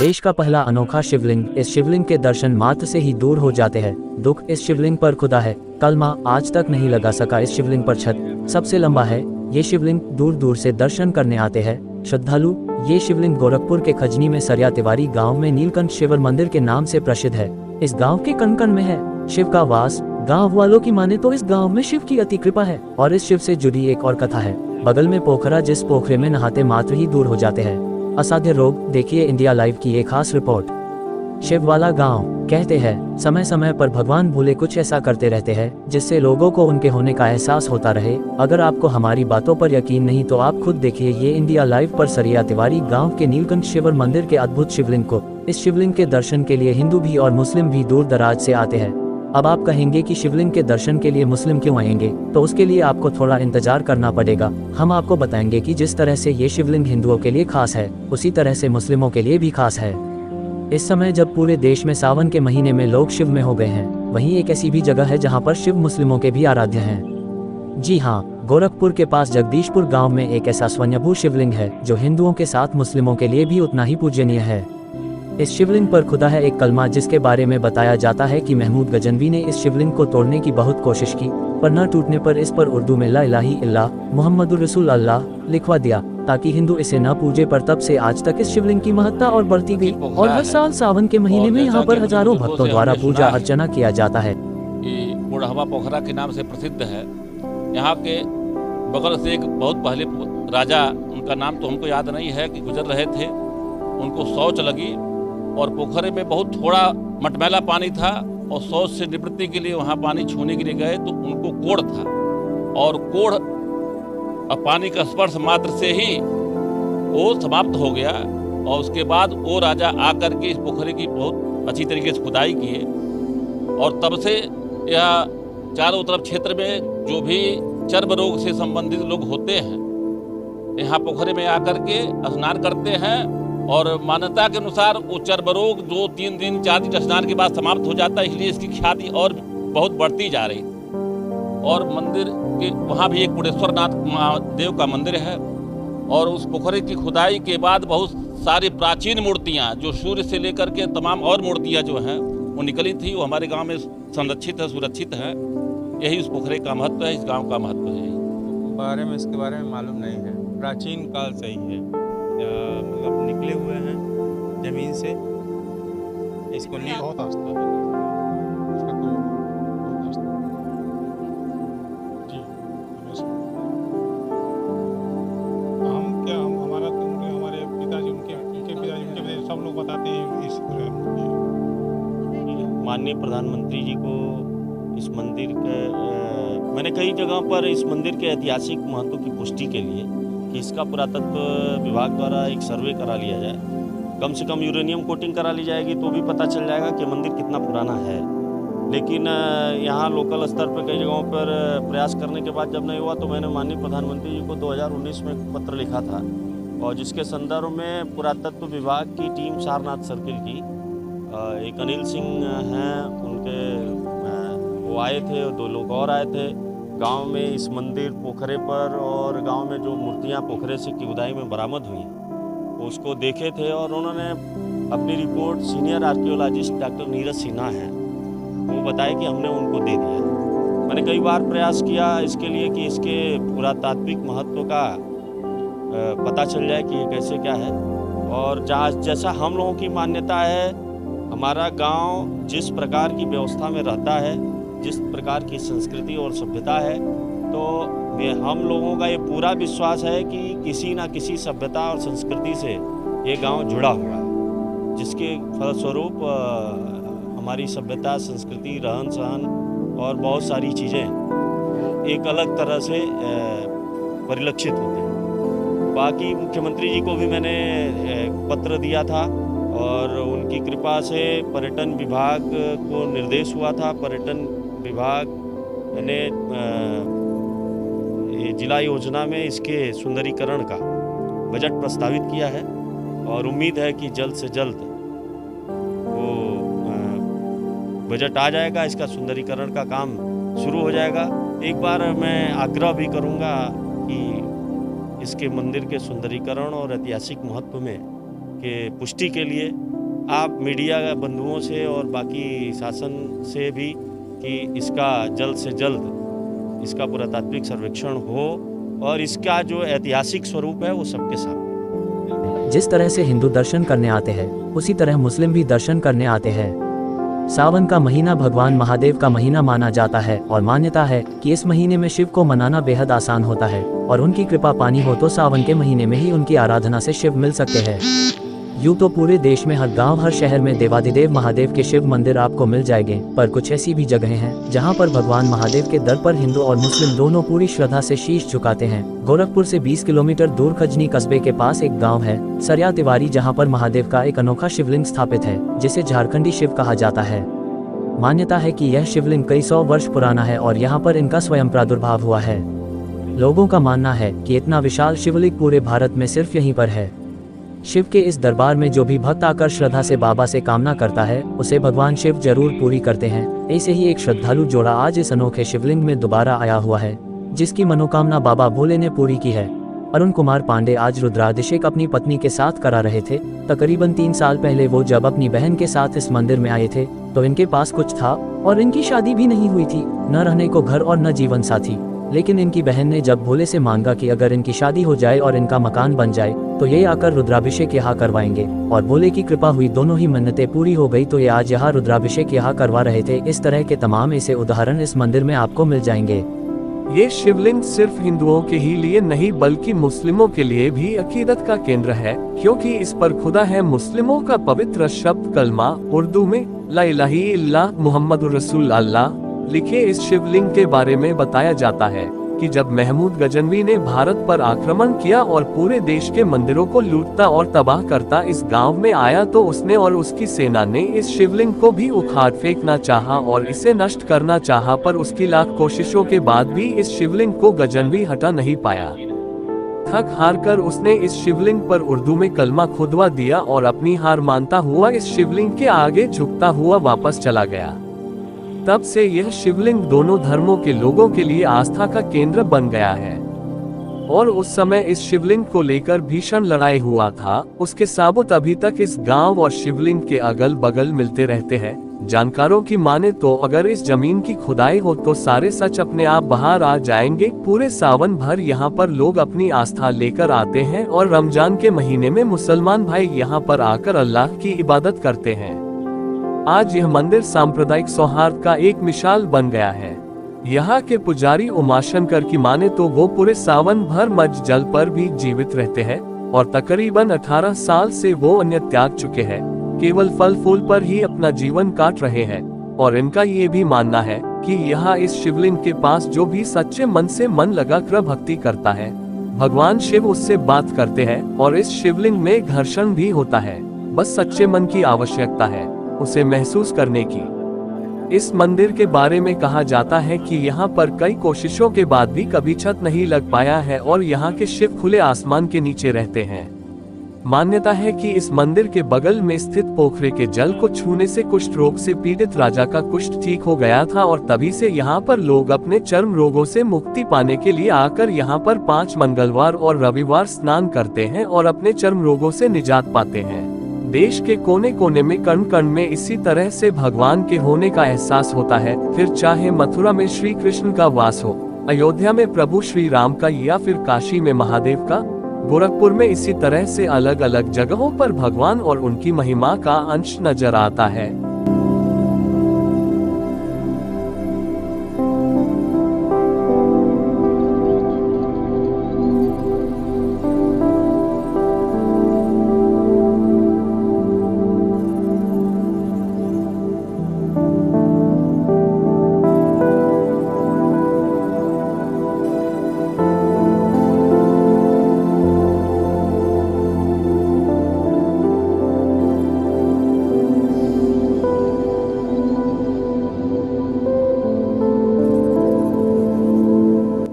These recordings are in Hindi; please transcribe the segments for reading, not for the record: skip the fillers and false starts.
देश का पहला अनोखा शिवलिंग। इस शिवलिंग के दर्शन मात्र से ही दूर हो जाते हैं। दुख इस शिवलिंग पर खुदा है, कलमा आज तक नहीं लगा सका इस शिवलिंग पर छत सबसे लंबा है। ये शिवलिंग दूर दूर से दर्शन करने आते हैं श्रद्धालु। ये शिवलिंग गोरखपुर के खजनी में सरिया तिवारी गांव में नीलकंठ शिव मंदिर के नाम से प्रसिद्ध है। इस गांव के कण कण में है शिव का वास। गांव वालों की माने तो इस गांव में शिव की अति कृपा है। और इस शिव से जुड़ी एक और कथा है। बगल में पोखरा, जिस पोखरे में नहाते मात्र ही दूर हो जाते हैं असाध्य रोग। देखिए इंडिया लाइव की एक खास रिपोर्ट। शिव वाला गांव। कहते हैं समय समय पर भगवान भूले कुछ ऐसा करते रहते हैं जिससे लोगों को उनके होने का एहसास होता रहे। अगर आपको हमारी बातों पर यकीन नहीं तो आप खुद देखिए ये इंडिया लाइव पर सरिया तिवारी गांव के नीलकंठ शिव मंदिर के अद्भुत शिवलिंग को। इस शिवलिंग के दर्शन के लिए हिंदू भी और मुस्लिम भी दूर दराज से आते हैं। अब आप कहेंगे कि शिवलिंग के दर्शन के लिए मुस्लिम क्यों आएंगे, तो उसके लिए आपको थोड़ा इंतजार करना पड़ेगा। हम आपको बताएंगे कि जिस तरह से ये शिवलिंग हिंदुओं के लिए खास है, उसी तरह से मुस्लिमों के लिए भी खास है। इस समय जब पूरे देश में सावन के महीने में लोग शिव में हो गए हैं, वहीं एक ऐसी भी जगह है जहां पर शिव मुस्लिमों के भी आराध्य हैं। जी हाँ, गोरखपुर के पास जगदीशपुर गांव में एक ऐसा स्वयंभू शिवलिंग है जो हिंदुओं के साथ मुस्लिमों के लिए भी उतना ही पूजनीय है। इस शिवलिंग पर खुदा है एक कलमा, जिसके बारे में बताया जाता है कि महमूद गजनवी ने इस शिवलिंग को तोड़ने की बहुत कोशिश की, पर न टूटने पर इस पर उर्दू में ला इलाहा इल्लल्लाह मुहम्मदुर रसूल अल्लाह लिखवा दिया ताकि हिंदू इसे न पूजे। पर तब से आज तक इस शिवलिंग की महत्ता और बढ़ती गई और हर साल सावन के महीने में यहाँ पर हजारों भक्तों द्वारा पूजा अर्चना किया जाता है। बुढ़हवा पोखरा के नाम से प्रसिद्ध है। यहाँ के बगल से एक बहुत पहले राजा, उनका नाम तो हमको याद नहीं है, कि गुजर रहे थे, उनको शौच लगी और पोखरे में बहुत थोड़ा मटमैला पानी था और शौच से निवृत्ति के लिए वहाँ पानी छूने के लिए गए तो उनको कोढ़ था और कोढ़ पानी का स्पर्श मात्र से ही वो समाप्त हो गया। और उसके बाद वो राजा आकर के इस पोखरे की बहुत अच्छी तरीके से खुदाई किए और तब से यह चारों तरफ क्षेत्र में जो भी चर्म रोग से संबंधित लोग होते हैं यहाँ पोखरे में आकर के स्नान करते हैं। और मान्यता के अनुसार वो चर्म रोग जो 3 दिन 4 दिन स्नान के बाद समाप्त हो जाता है, इसलिए इसकी ख्याति और बहुत बढ़ती जा रही। और मंदिर के वहाँ भी एक कुड़ेश्वर नाथ महादेव का मंदिर है और उस पोखरे की खुदाई के बाद बहुत सारी प्राचीन मूर्तियाँ जो सूर्य से लेकर के तमाम और मूर्तियाँ जो हैं वो निकली थी, वो हमारे गाँव में संरक्षित है, सुरक्षित है। यही उस पोखरे का महत्व है, इस गाँव का महत्व है। इसके बारे में मालूम नहीं है। प्राचीन काल से ही है, मतलब निकले हुए हैं जमीन से। इसको नहीं बहुत आस्था है इसका, तो बहुत आस्था जी। हम हमारा तो हमारे पिताजी उनके सब लोग बताते हैं इस माननीय प्रधानमंत्री जी को इस मंदिर के मैंने कई जगह पर इस मंदिर के ऐतिहासिक महत्व की पुष्टि के लिए कि इसका पुरातत्व विभाग द्वारा एक सर्वे करा लिया जाए। कम से कम यूरेनियम कोटिंग करा ली जाएगी तो भी पता चल जाएगा कि मंदिर कितना पुराना है। लेकिन यहाँ लोकल स्तर पर कई जगहों पर प्रयास करने के बाद जब नहीं हुआ तो मैंने माननीय प्रधानमंत्री जी को 2019 में एक पत्र लिखा था और जिसके संदर्भ में पुरातत्व विभाग की टीम सारनाथ सर्किल की एक अनिल सिंह हैं, उनके वो आए थे और 2 लोग और आए थे गांव में इस मंदिर पोखरे पर। और गांव में जो मूर्तियां पोखरे से की खुदाई में बरामद हुई उसको देखे थे और उन्होंने अपनी report senior archaeologist doctor Neeraj Sinha हैं, वो बताए कि हमने उनको दे दिया। मैंने कई बार प्रयास किया इसके लिए कि इसके पुरातात्विक महत्व का पता चल जाए कि ये कैसे क्या है। और जैसा हम लोगों की मान्यता है, हमारा गाँव जिस प्रकार की व्यवस्था में रहता है, जिस प्रकार की संस्कृति और सभ्यता है, तो हम लोगों का ये पूरा विश्वास है कि किसी ना किसी सभ्यता और संस्कृति से ये गांव जुड़ा हुआ है, जिसके फलस्वरूप हमारी सभ्यता, संस्कृति, रहन सहन और बहुत सारी चीज़ें एक अलग तरह से परिलक्षित होती हैं। बाकी मुख्यमंत्री जी को भी मैंने पत्र दिया था और उनकी कृपा से पर्यटन विभाग को निर्देश हुआ था। पर्यटन विभाग ने जिला योजना में इसके सुंदरीकरण का बजट प्रस्तावित किया है और उम्मीद है कि जल्द से जल्द वो बजट आ जाएगा, इसका सुंदरीकरण का काम शुरू हो जाएगा। एक बार मैं आग्रह भी करूंगा कि इसके मंदिर के सुंदरीकरण और ऐतिहासिक महत्व में के पुष्टि के लिए आप मीडिया बंधुओं से और बाकी शासन से भी कि इसका जल्द से जल्द इसका पुरातात्विक सर्वेक्षण हो और इसका जो ऐतिहासिक स्वरूप है वो सबके सामने। जिस तरह से हिंदू दर्शन करने आते हैं उसी तरह मुस्लिम भी दर्शन करने आते हैं। सावन का महीना भगवान महादेव का महीना माना जाता है और मान्यता है कि इस महीने में शिव को मनाना बेहद आसान होता है और उनकी कृपा पानी हो तो सावन के महीने में ही उनकी आराधना से शिव मिल सकते हैं। यूँ तो पूरे देश में हर गांव हर शहर में देवाधिदेव महादेव के शिव मंदिर आपको मिल जाएंगे, पर कुछ ऐसी भी जगहें हैं जहां पर भगवान महादेव के दर पर हिंदू और मुस्लिम दोनों पूरी श्रद्धा से शीश झुकाते हैं। गोरखपुर से 20 किलोमीटर दूर खजनी कस्बे के पास एक गांव है सरिया तिवारी, जहां पर महादेव का एक अनोखा शिवलिंग स्थापित है जिसे झारखंडी शिव कहा जाता है। मान्यता है कि यह शिवलिंग कई 100 वर्ष पुराना है और यहाँ पर इनका स्वयं प्रादुर्भाव हुआ है। लोगों का मानना है कि इतना विशाल शिवलिंग पूरे भारत में सिर्फ यहीं पर है। शिव के इस दरबार में जो भी भक्त आकर श्रद्धा से बाबा से कामना करता है उसे भगवान शिव जरूर पूरी करते हैं। ऐसे ही एक श्रद्धालु जोड़ा आज इस अनोखे शिवलिंग में दोबारा आया हुआ है जिसकी मनोकामना बाबा भोले ने पूरी की है। अरुण कुमार पांडे आज रुद्राभिषेक अपनी पत्नी के साथ करा रहे थे। तकरीबन 3 साल पहले वो जब अपनी बहन के साथ इस मंदिर में आए थे तो इनके पास कुछ था और इनकी शादी भी नहीं हुई थी, न रहने को घर और न जीवन साथी। लेकिन इनकी बहन ने जब भोले से मांगा कि अगर इनकी शादी हो जाए और इनका मकान बन जाए तो ये आकर रुद्राभिषेक यहाँ करवाएंगे और भोले की कृपा हुई, दोनों ही मन्नतें पूरी हो गई तो ये आज यहाँ रुद्राभिषेक यहाँ करवा रहे थे। इस तरह के तमाम ऐसे उदाहरण इस मंदिर में आपको मिल जाएंगे। ये शिवलिंग सिर्फ हिंदुओं के ही लिए नहीं बल्कि मुस्लिमों के लिए भी अकीदत का केंद्र है, क्योंकि इस पर खुदा है मुस्लिमों का पवित्र शब्द कलमा, उर्दू में ला इलाहा इल्लल्लाह मुहम्मदुर रसूल अल्लाह लिखे इस शिवलिंग के बारे में बताया जाता है कि जब महमूद गजनवी ने भारत पर आक्रमण किया और पूरे देश के मंदिरों को लूटता और तबाह करता इस गांव में आया तो उसने और उसकी सेना ने इस शिवलिंग को भी उखाड़ फेंकना चाहा और इसे नष्ट करना चाहा, पर उसकी लाख कोशिशों के बाद भी इस शिवलिंग को गजनवी हटा नहीं पाया। थक हार कर उसने इस शिवलिंग पर उर्दू में कलमा खुदवा दिया और अपनी हार मानता हुआ इस शिवलिंग के आगे झुकता हुआ वापस चला गया। तब से यह शिवलिंग दोनों धर्मों के लोगों के लिए आस्था का केंद्र बन गया है और उस समय इस शिवलिंग को लेकर भीषण लड़ाई हुआ था। उसके साबुत अभी तक इस गांव और शिवलिंग के अगल बगल मिलते रहते हैं। जानकारों की माने तो अगर इस जमीन की खुदाई हो तो सारे सच अपने आप बाहर आ जाएंगे। पूरे सावन भर यहाँ पर लोग अपनी आस्था लेकर आते हैं और रमजान के महीने में मुसलमान भाई यहाँ पर आकर अल्लाह की इबादत करते हैं। आज यह मंदिर सांप्रदायिक सौहार्द का एक मिसाल बन गया है। यहाँ के पुजारी उमाशंकर की माने तो वो पूरे सावन भर मज जल पर भी जीवित रहते हैं और तकरीबन 18 साल से वो अन्य त्याग चुके हैं, केवल फल फूल पर ही अपना जीवन काट रहे हैं। और इनका ये भी मानना है कि यहाँ इस शिवलिंग के पास जो भी सच्चे मन से मन लगाकर भक्ति करता है भगवान शिव उससे बात करते हैं और इस शिवलिंग में घर्षण भी होता है। बस सच्चे मन की आवश्यकता है उसे महसूस करने की। इस मंदिर के बारे में कहा जाता है कि यहाँ पर कई कोशिशों के बाद भी कभी छत नहीं लग पाया है और यहाँ के शिव खुले आसमान के नीचे रहते हैं। मान्यता है कि इस मंदिर के बगल में स्थित पोखरे के जल को छूने से कुष्ठ रोग से पीड़ित राजा का कुष्ठ ठीक हो गया था और तभी से यहाँ पर लोग अपने चर्म रोगों से मुक्ति पाने के लिए आकर यहाँ पर 5 मंगलवार और रविवार स्नान करते हैं और अपने चर्म रोगों से निजात पाते हैं। देश के कोने कोने में कण कण में इसी तरह से भगवान के होने का एहसास होता है, फिर चाहे मथुरा में श्री कृष्ण का वास हो, अयोध्या में प्रभु श्री राम का या फिर काशी में महादेव का, गोरखपुर में इसी तरह से अलग अलग जगहों पर भगवान और उनकी महिमा का अंश नजर आता है।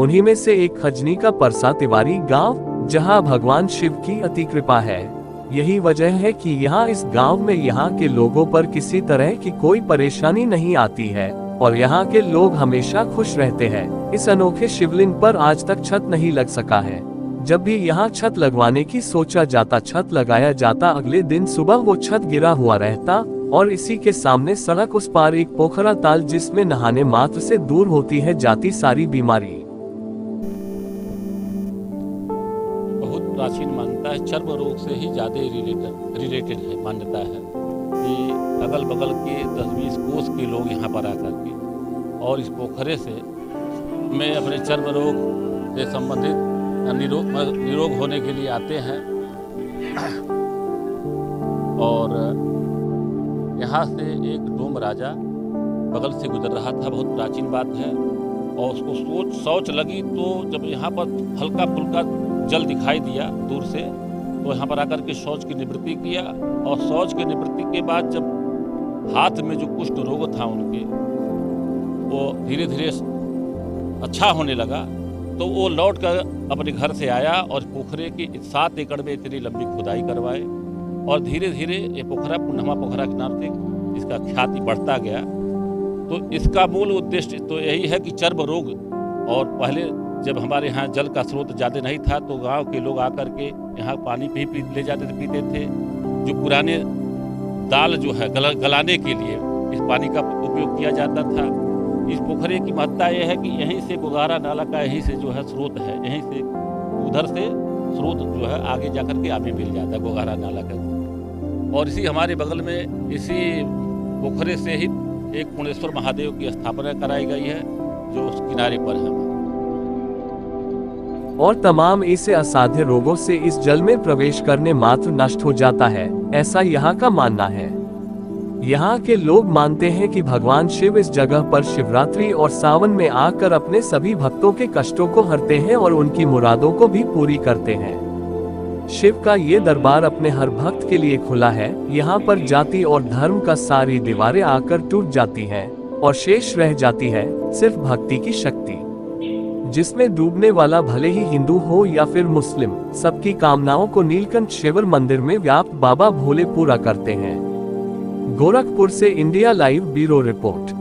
उन्हीं में से एक खजनी का परसा तिवारी गांव, जहां भगवान शिव की अति कृपा है। यही वजह है कि यहाँ इस गांव में यहाँ के लोगों पर किसी तरह की कोई परेशानी नहीं आती है और यहाँ के लोग हमेशा खुश रहते हैं। इस अनोखे शिवलिंग पर आज तक छत नहीं लग सका है। जब भी यहाँ छत लगवाने की सोचा जाता, छत लगाया जाता, अगले दिन सुबह वो छत गिरा हुआ रहता और इसी के सामने सड़क उस पार एक पोखरा ताल जिसमें नहाने मात्र से दूर होती है जाती सारी बीमारी। बहुत प्राचीन मान्यता है, चर्म रोग से ही ज़्यादा रिलेटेड है। मान्यता है कि अगल बगल के 10-20 कोस के लोग यहाँ पर आकर के और इस पोखरे से में अपने चर्म रोग से संबंधित निरोग होने के लिए आते हैं। और यहाँ से एक डोम राजा बगल से गुजर रहा था, बहुत प्राचीन बात है। और उसको शौच लगी तो जब यहाँ पर हल्का फुल्का जल दिखाई दिया दूर से, तो यहाँ पर आकर के शौच की निवृत्ति किया। और शौच की निवृत्ति के बाद जब हाथ में जो कुष्ठ रोग था उनके, वो धीरे धीरे अच्छा होने लगा, तो वो लौट कर अपने घर से आया और पोखरे की 7 एकड़ में इतनी लंबी खुदाई करवाए। और धीरे धीरे ये पोखरा पुनहमा पोखरा के नाम से इसका ख्याति बढ़ता गया। तो इसका मूल उद्देश्य तो यही है कि चर्म रोग, और पहले जब हमारे यहाँ जल का स्रोत ज़्यादा नहीं था तो गांव के लोग आकर के यहाँ पानी पी ले जाते थे, पीते थे। जो पुराने दाल जो है गलाने के लिए इस पानी का उपयोग किया जाता था। इस पोखरे की महत्ता यह है कि यहीं से गोगारा नाला का यहीं से जो है स्रोत है, यहीं से उधर से स्रोत जो है आगे जाकर के आगे मिल जाता है गोगारा नाला का। और इसी हमारे बगल में इसी पोखरे से ही एक पुणेश्वर महादेव की स्थापना कराई गई है जो उस किनारे पर है। और तमाम ऐसे असाध्य रोगों से इस जल में प्रवेश करने मात्र नष्ट हो जाता है, ऐसा यहाँ का मानना है। यहाँ के लोग मानते हैं कि भगवान शिव इस जगह पर शिवरात्रि और सावन में आकर अपने सभी भक्तों के कष्टों को हरते हैं और उनकी मुरादों को भी पूरी करते हैं। शिव का ये दरबार अपने हर भक्त के लिए खुला है। यहाँ पर जाति और धर्म का सारी दीवारें आकर टूट जाती हैं और शेष रह जाती है सिर्फ भक्ति की शक्ति, जिसमें डूबने वाला भले ही हिंदू हो या फिर मुस्लिम, सबकी कामनाओं को नीलकंठ शिवर मंदिर में व्याप्त बाबा भोले पूरा करते हैं। गोरखपुर से इंडिया लाइव ब्यूरो रिपोर्ट।